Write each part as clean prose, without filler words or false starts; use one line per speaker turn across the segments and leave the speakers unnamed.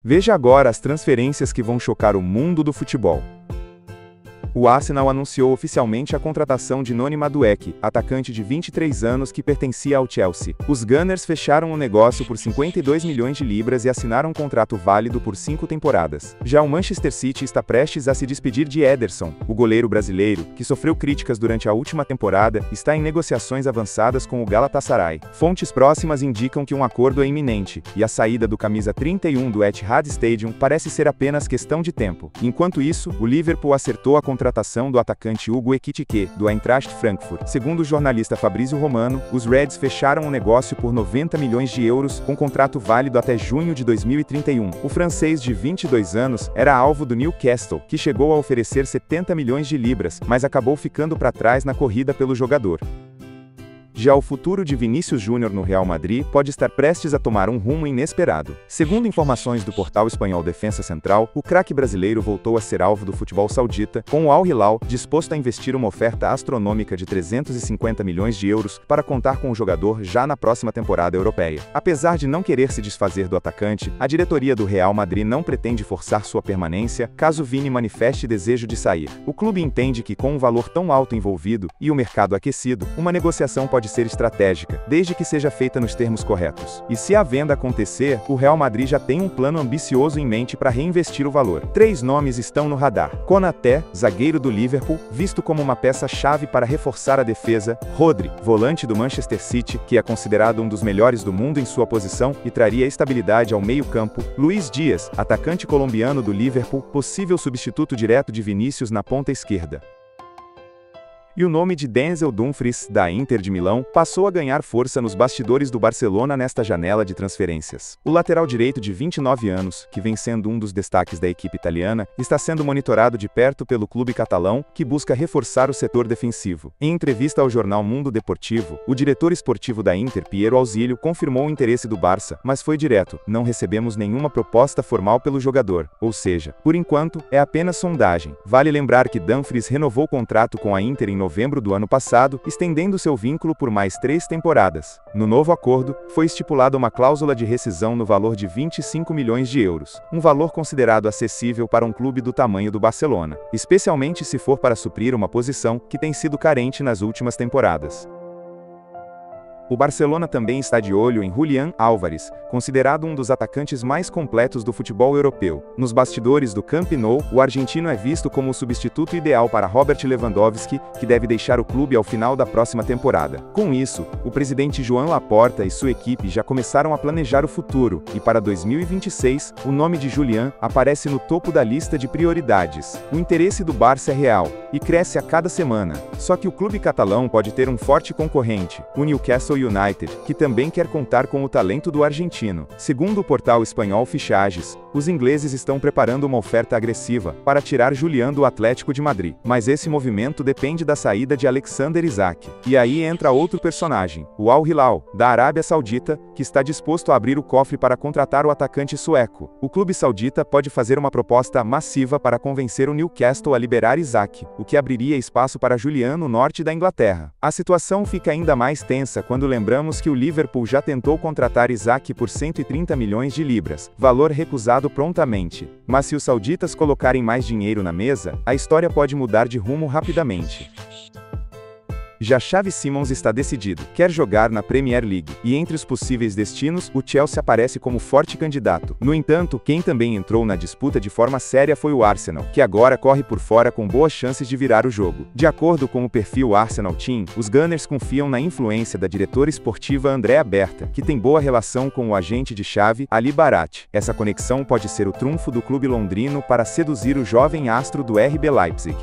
Veja agora as transferências que vão chocar o mundo do futebol. O Arsenal anunciou oficialmente a contratação de Noni Madueke, atacante de 23 anos que pertencia ao Chelsea. Os Gunners fecharam o negócio por 52 milhões de libras e assinaram um contrato válido por 5 temporadas. Já o Manchester City está prestes a se despedir de Ederson. O goleiro brasileiro, que sofreu críticas durante a última temporada, está em negociações avançadas com o Galatasaray. Fontes próximas indicam que um acordo é iminente, e a saída do camisa 31 do Etihad Stadium parece ser apenas questão de tempo. Enquanto isso, o Liverpool acertou a contratação do atacante Hugo Ekitike, do Eintracht Frankfurt. Segundo o jornalista Fabrício Romano, os Reds fecharam um negócio por 90 milhões de euros, com contrato válido até junho de 2031. O francês de 22 anos era alvo do Newcastle, que chegou a oferecer 70 milhões de libras, mas acabou ficando para trás na corrida pelo jogador. Já o futuro de Vinícius Júnior no Real Madrid pode estar prestes a tomar um rumo inesperado. Segundo informações do portal espanhol Defensa Central, o craque brasileiro voltou a ser alvo do futebol saudita, com o Al Hilal disposto a investir uma oferta astronômica de 350 milhões de euros para contar com o jogador já na próxima temporada europeia. Apesar de não querer se desfazer do atacante, a diretoria do Real Madrid não pretende forçar sua permanência caso Vini manifeste desejo de sair. O clube entende que, com um valor tão alto envolvido e o mercado aquecido, uma negociação pode ser estratégica, desde que seja feita nos termos corretos. E se a venda acontecer, o Real Madrid já tem um plano ambicioso em mente para reinvestir o valor. 3 nomes estão no radar. Konaté, zagueiro do Liverpool, visto como uma peça-chave para reforçar a defesa. Rodri, volante do Manchester City, que é considerado um dos melhores do mundo em sua posição e traria estabilidade ao meio-campo. Luís Dias, atacante colombiano do Liverpool, possível substituto direto de Vinícius na ponta esquerda. E o nome de Denzel Dumfries, da Inter de Milão, passou a ganhar força nos bastidores do Barcelona nesta janela de transferências. O lateral direito de 29 anos, que vem sendo um dos destaques da equipe italiana, está sendo monitorado de perto pelo clube catalão, que busca reforçar o setor defensivo. Em entrevista ao jornal Mundo Deportivo, o diretor esportivo da Inter, Piero Ausilio, confirmou o interesse do Barça, mas foi direto: não recebemos nenhuma proposta formal pelo jogador, ou seja, por enquanto, é apenas sondagem. Vale lembrar que Dumfries renovou o contrato com a Inter em novembro do ano passado, estendendo seu vínculo por mais 3 temporadas. No novo acordo, foi estipulada uma cláusula de rescisão no valor de 25 milhões de euros, um valor considerado acessível para um clube do tamanho do Barcelona, especialmente se for para suprir uma posição que tem sido carente nas últimas temporadas. O Barcelona também está de olho em Julián Álvares, considerado um dos atacantes mais completos do futebol europeu. Nos bastidores do Camp Nou, o argentino é visto como o substituto ideal para Robert Lewandowski, que deve deixar o clube ao final da próxima temporada. Com isso, o presidente Joan Laporta e sua equipe já começaram a planejar o futuro, e para 2026, o nome de Julián aparece no topo da lista de prioridades. O interesse do Barça é real, e cresce a cada semana. Só que o clube catalão pode ter um forte concorrente, o Newcastle United, que também quer contar com o talento do argentino. Segundo o portal espanhol Fichajes, os ingleses estão preparando uma oferta agressiva para tirar Julián do Atlético de Madrid. Mas esse movimento depende da saída de Alexander Isak. E aí entra outro personagem, o Al Hilal, da Arábia Saudita, que está disposto a abrir o cofre para contratar o atacante sueco. O clube saudita pode fazer uma proposta massiva para convencer o Newcastle a liberar Isak, o que abriria espaço para Julián no norte da Inglaterra. A situação fica ainda mais tensa quando lembramos que o Liverpool já tentou contratar Isak por 130 milhões de libras, valor recusado prontamente. Mas se os sauditas colocarem mais dinheiro na mesa, a história pode mudar de rumo rapidamente. Já Xavi Simons está decidido, quer jogar na Premier League, e entre os possíveis destinos, o Chelsea aparece como forte candidato. No entanto, quem também entrou na disputa de forma séria foi o Arsenal, que agora corre por fora com boas chances de virar o jogo. De acordo com o perfil Arsenal Team, os Gunners confiam na influência da diretora esportiva Andrea Berta, que tem boa relação com o agente de Xavi, Ali Barat. Essa conexão pode ser o trunfo do clube londrino para seduzir o jovem astro do RB Leipzig.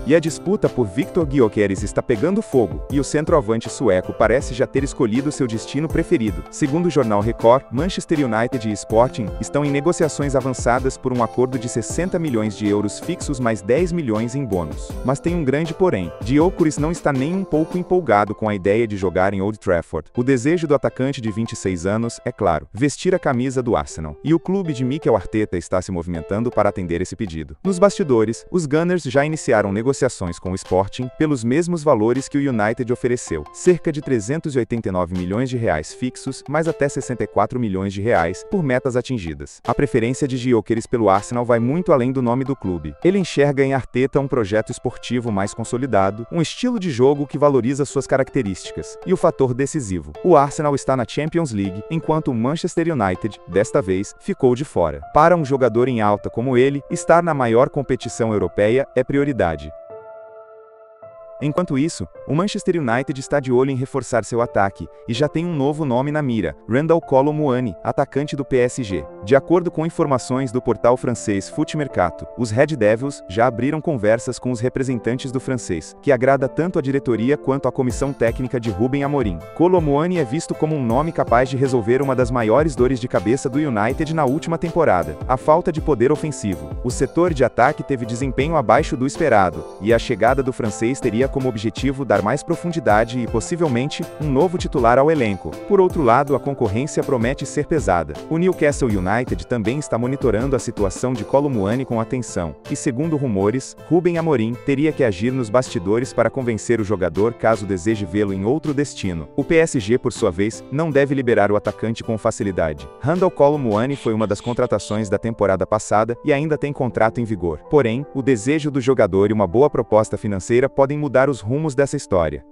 E a disputa por Viktor Gyökeres está pegando fogo, e o centroavante sueco parece já ter escolhido seu destino preferido. Segundo o jornal Record, Manchester United e Sporting estão em negociações avançadas por um acordo de 60 milhões de euros fixos mais 10 milhões em bônus. Mas tem um grande porém: Gyökeres não está nem um pouco empolgado com a ideia de jogar em Old Trafford. O desejo do atacante de 26 anos é, claro, vestir a camisa do Arsenal. E o clube de Mikel Arteta está se movimentando para atender esse pedido. Nos bastidores, os Gunners já iniciaram negociações negociações com o Sporting pelos mesmos valores que o United ofereceu, cerca de 389 milhões de reais fixos, mais até 64 milhões de reais por metas atingidas. A preferência de Gyökeres pelo Arsenal vai muito além do nome do clube. Ele enxerga em Arteta um projeto esportivo mais consolidado, um estilo de jogo que valoriza suas características, e o fator decisivo: o Arsenal está na Champions League, enquanto o Manchester United, desta vez, ficou de fora. Para um jogador em alta como ele, estar na maior competição europeia é prioridade. Enquanto isso, o Manchester United está de olho em reforçar seu ataque, e já tem um novo nome na mira: Randal Kolo Muani, atacante do PSG. De acordo com informações do portal francês Foot Mercato, os Red Devils já abriram conversas com os representantes do francês, que agrada tanto a diretoria quanto a comissão técnica de Ruben Amorim. Kolo Muani é visto como um nome capaz de resolver uma das maiores dores de cabeça do United na última temporada: a falta de poder ofensivo. O setor de ataque teve desempenho abaixo do esperado, e a chegada do francês teria como objetivo dar mais profundidade e, possivelmente, um novo titular ao elenco. Por outro lado, a concorrência promete ser pesada. O Newcastle United também está monitorando a situação de Kolo Muani com atenção, e, segundo rumores, Ruben Amorim teria que agir nos bastidores para convencer o jogador caso deseje vê-lo em outro destino. O PSG, por sua vez, não deve liberar o atacante com facilidade. Randal Kolo Muani foi uma das contratações da temporada passada e ainda tem contrato em vigor. Porém, o desejo do jogador e uma boa proposta financeira podem mudar os rumos dessa história.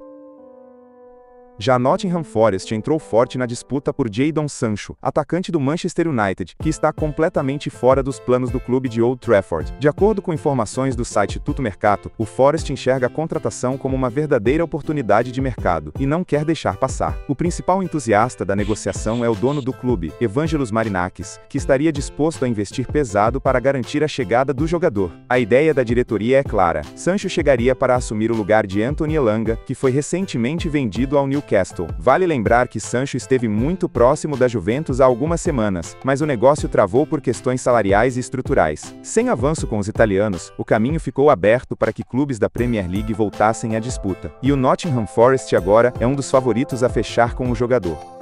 Já Nottingham Forest entrou forte na disputa por Jadon Sancho, atacante do Manchester United, que está completamente fora dos planos do clube de Old Trafford. De acordo com informações do site Tutto Mercato, o Forest enxerga a contratação como uma verdadeira oportunidade de mercado, e não quer deixar passar. O principal entusiasta da negociação é o dono do clube, Evangelos Marinakis, que estaria disposto a investir pesado para garantir a chegada do jogador. A ideia da diretoria é clara: Sancho chegaria para assumir o lugar de Anthony Elanga, que foi recentemente vendido ao Newcastle. Vale lembrar que Sancho esteve muito próximo da Juventus há algumas semanas, mas o negócio travou por questões salariais e estruturais. Sem avanço com os italianos, o caminho ficou aberto para que clubes da Premier League voltassem à disputa. E o Nottingham Forest agora é um dos favoritos a fechar com o jogador.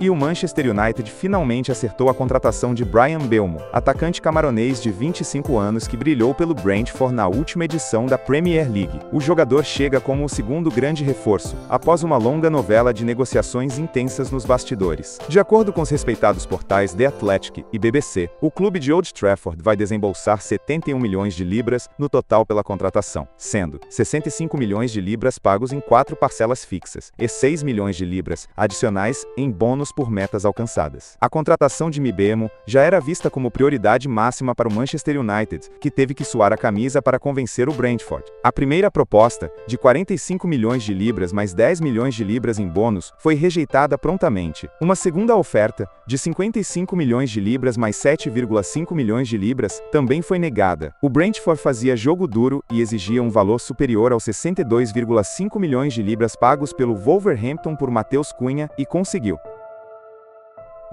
E o Manchester United finalmente acertou a contratação de Bryan Mbeumo, atacante camaronês de 25 anos que brilhou pelo Brentford na última edição da Premier League. O jogador chega como o segundo grande reforço, após uma longa novela de negociações intensas nos bastidores. De acordo com os respeitados portais The Athletic e BBC, o clube de Old Trafford vai desembolsar 71 milhões de libras no total pela contratação, sendo 65 milhões de libras pagos em 4 parcelas fixas, e 6 milhões de libras adicionais em bônus por metas alcançadas. A contratação de Mbeumo já era vista como prioridade máxima para o Manchester United, que teve que suar a camisa para convencer o Brentford. A primeira proposta, de 45 milhões de libras mais 10 milhões de libras em bônus, foi rejeitada prontamente. Uma segunda oferta, de 55 milhões de libras mais 7,5 milhões de libras, também foi negada. O Brentford fazia jogo duro e exigia um valor superior aos 62,5 milhões de libras pagos pelo Wolverhampton por Matheus Cunha, e conseguiu.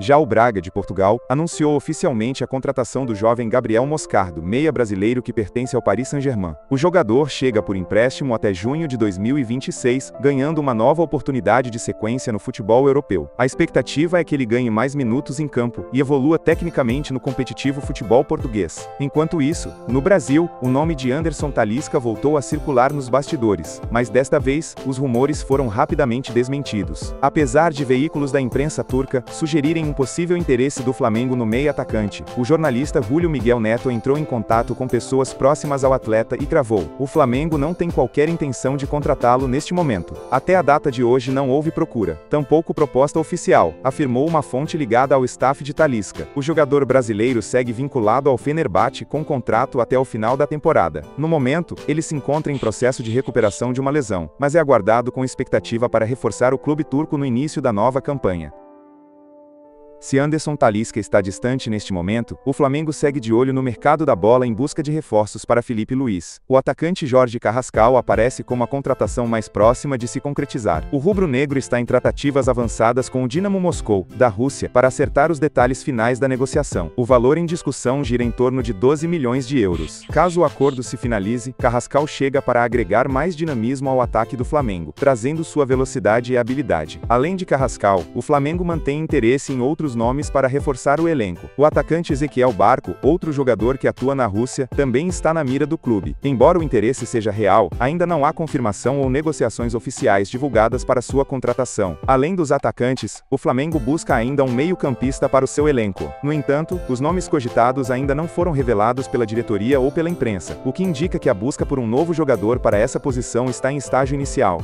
Já o Braga de Portugal anunciou oficialmente a contratação do jovem Gabriel Moscardo, meia brasileiro que pertence ao Paris Saint-Germain. O jogador chega por empréstimo até junho de 2026, ganhando uma nova oportunidade de sequência no futebol europeu. A expectativa é que ele ganhe mais minutos em campo e evolua tecnicamente no competitivo futebol português. Enquanto isso, no Brasil, o nome de Anderson Talisca voltou a circular nos bastidores, mas desta vez, os rumores foram rapidamente desmentidos. Apesar de veículos da imprensa turca sugerirem um possível interesse do Flamengo no meio-atacante, o jornalista Julio Miguel Neto entrou em contato com pessoas próximas ao atleta e cravou: o Flamengo não tem qualquer intenção de contratá-lo neste momento. Até a data de hoje não houve procura, tampouco proposta oficial, afirmou uma fonte ligada ao staff de Talisca. O jogador brasileiro segue vinculado ao Fenerbahçe com contrato até o final da temporada. No momento, ele se encontra em processo de recuperação de uma lesão, mas é aguardado com expectativa para reforçar o clube turco no início da nova campanha. Se Anderson Talisca está distante neste momento, o Flamengo segue de olho no mercado da bola em busca de reforços para Felipe Luiz. O atacante Jorge Carrascal aparece como a contratação mais próxima de se concretizar. O rubro-negro está em tratativas avançadas com o Dinamo Moscou, da Rússia, para acertar os detalhes finais da negociação. O valor em discussão gira em torno de 12 milhões de euros. Caso o acordo se finalize, Carrascal chega para agregar mais dinamismo ao ataque do Flamengo, trazendo sua velocidade e habilidade. Além de Carrascal, o Flamengo mantém interesse em outros outros nomes para reforçar o elenco. O atacante Ezequiel Barco, outro jogador que atua na Rússia, também está na mira do clube. Embora o interesse seja real, ainda não há confirmação ou negociações oficiais divulgadas para sua contratação. Além dos atacantes, o Flamengo busca ainda um meio-campista para o seu elenco. No entanto, os nomes cogitados ainda não foram revelados pela diretoria ou pela imprensa, o que indica que a busca por um novo jogador para essa posição está em estágio inicial.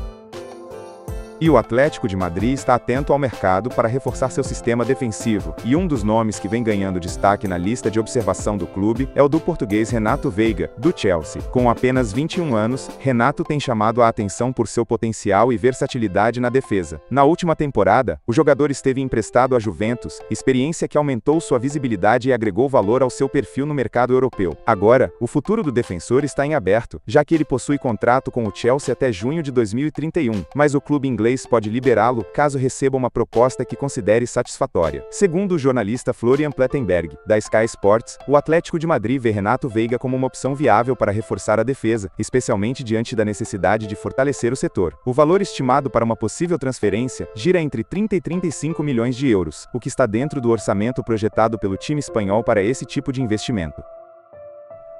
E o Atlético de Madrid está atento ao mercado para reforçar seu sistema defensivo, e um dos nomes que vem ganhando destaque na lista de observação do clube é o do português Renato Veiga, do Chelsea. Com apenas 21 anos, Renato tem chamado a atenção por seu potencial e versatilidade na defesa. Na última temporada, o jogador esteve emprestado à Juventus, experiência que aumentou sua visibilidade e agregou valor ao seu perfil no mercado europeu. Agora, o futuro do defensor está em aberto, já que ele possui contrato com o Chelsea até junho de 2031, mas o clube inglês pode liberá-lo caso receba uma proposta que considere satisfatória. Segundo o jornalista Florian Plettenberg, da Sky Sports, o Atlético de Madrid vê Renato Veiga como uma opção viável para reforçar a defesa, especialmente diante da necessidade de fortalecer o setor. O valor estimado para uma possível transferência gira entre 30 e 35 milhões de euros, o que está dentro do orçamento projetado pelo time espanhol para esse tipo de investimento.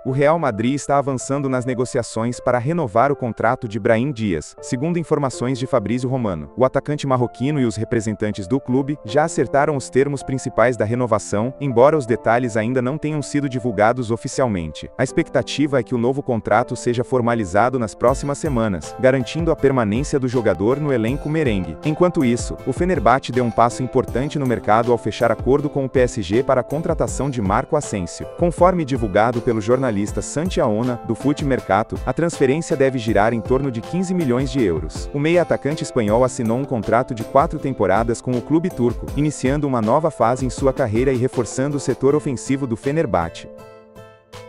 O Real Madrid está avançando nas negociações para renovar o contrato de Brahim Dias, segundo informações de Fabrício Romano. O atacante marroquino e os representantes do clube já acertaram os termos principais da renovação, embora os detalhes ainda não tenham sido divulgados oficialmente. A expectativa é que o novo contrato seja formalizado nas próximas semanas, garantindo a permanência do jogador no elenco merengue. Enquanto isso, o Fenerbahçe deu um passo importante no mercado ao fechar acordo com o PSG para a contratação de Marco Asensio. Conforme divulgado pelo jornalista Santi Aona, do Fute Mercato, a transferência deve girar em torno de 15 milhões de euros. O meia-atacante espanhol assinou um contrato de 4 temporadas com o clube turco, iniciando uma nova fase em sua carreira e reforçando o setor ofensivo do Fenerbahçe.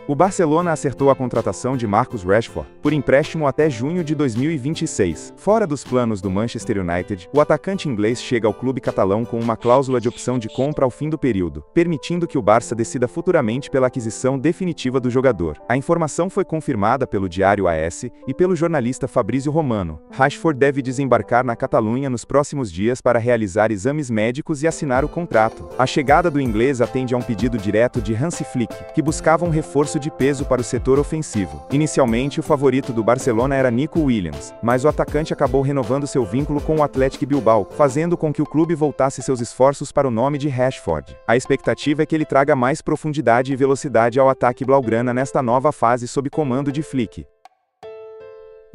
O Barcelona acertou a contratação de Marcus Rashford, por empréstimo até junho de 2026. Fora dos planos do Manchester United, o atacante inglês chega ao clube catalão com uma cláusula de opção de compra ao fim do período, permitindo que o Barça decida futuramente pela aquisição definitiva do jogador. A informação foi confirmada pelo diário AS e pelo jornalista Fabrício Romano. Rashford deve desembarcar na Catalunha nos próximos dias para realizar exames médicos e assinar o contrato. A chegada do inglês atende a um pedido direto de Hansi Flick, que buscava um reforço de peso para o setor ofensivo. Inicialmente, o favorito do Barcelona era Nico Williams, mas o atacante acabou renovando seu vínculo com o Athletic Bilbao, fazendo com que o clube voltasse seus esforços para o nome de Rashford. A expectativa é que ele traga mais profundidade e velocidade ao ataque blaugrana nesta nova fase sob comando de Flick.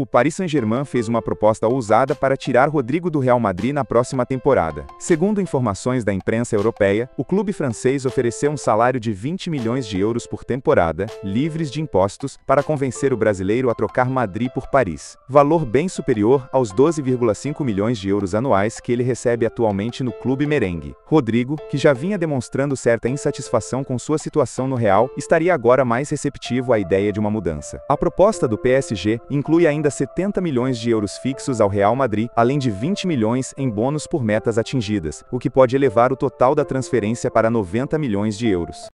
O Paris Saint-Germain fez uma proposta ousada para tirar Rodrigo do Real Madrid na próxima temporada. Segundo informações da imprensa europeia, o clube francês ofereceu um salário de 20 milhões de euros por temporada, livres de impostos, para convencer o brasileiro a trocar Madrid por Paris. Valor bem superior aos 12,5 milhões de euros anuais que ele recebe atualmente no clube merengue. Rodrigo, que já vinha demonstrando certa insatisfação com sua situação no Real, estaria agora mais receptivo à ideia de uma mudança. A proposta do PSG inclui ainda 70 milhões de euros fixos ao Real Madrid, além de 20 milhões em bônus por metas atingidas, o que pode elevar o total da transferência para 90 milhões de euros.